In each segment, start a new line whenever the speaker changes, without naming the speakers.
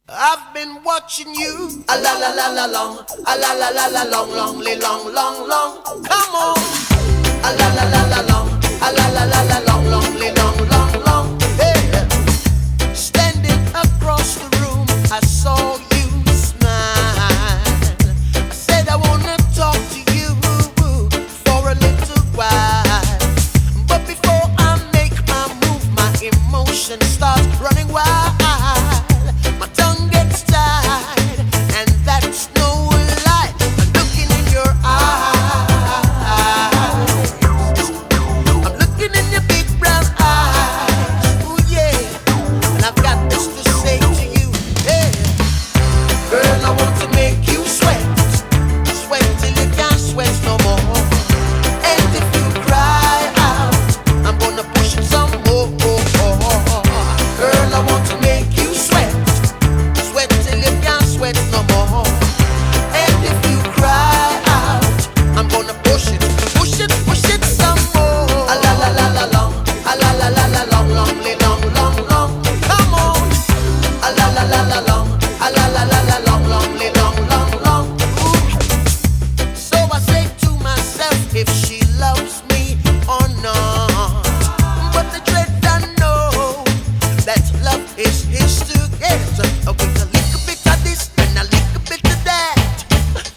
I've been watching you, a la la la la long, a la la la la long, long, long, long, long. Come on, a la la la la long, a la la la la long, long, long, long, long. Hey, standing across the room, I saw you smile. I said I wanna talk to you for a little while, but before I make my move, my emotions start running wild. My tongue gets tied, and that's no lie. I'm looking in your eyes. I'm looking in your big brown eyes. Ooh yeah, and I've got this to say to you. Hey, girl, I want to make you sweat, sweat till you can't sweat no more. And if you cry out, I'm gonna push it some more. Girl, I want to make you sweat, sweat till you can't sweat no more. And if you cry out, I'm gonna push it, push it, push it some more. A la la la la long, a la la la la long, long, long, long, long. Come on, a la la la la long, a la la la la long, long, long, long, long. Ooh. So I say to myself, if she loves me or not. But the dread I know that love is his to get. With a little bit of this and a little bit of that,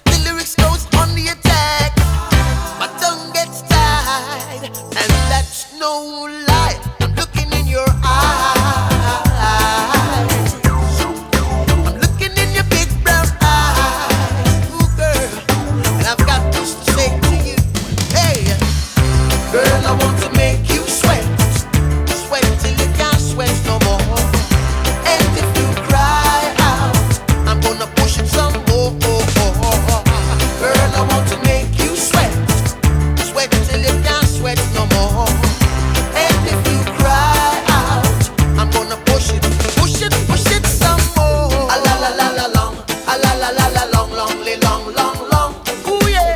the lyrics goes on the attack. My tongue gets tied, and that's no lie. I'm looking in your eyes. I'm looking in your big brown eyes. Ooh, girl, and I've got this to say to you. Hey, girl, I want to make you sweat, sweat till you can't sweat no more. And if you cry out, I'm gonna push it some more. Girl, I want to make you sweat, sweat till you can't sweat no more. And if you cry out, I'm gonna push it, push it, push it some more. A la la la la long, a la la la la long, long, long, long, long. Ooh yeah.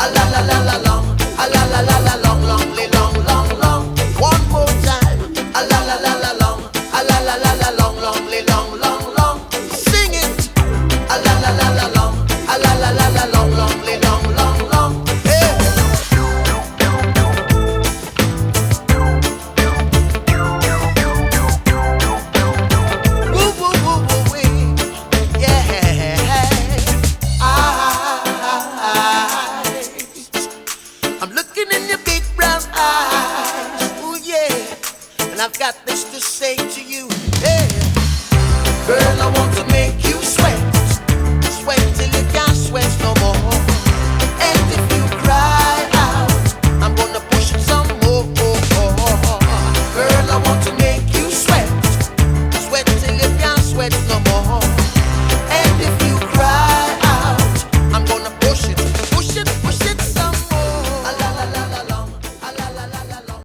A la la la la long, a la la la la long, long, long, long, long. One more time. A la la la la long, a la la la la long.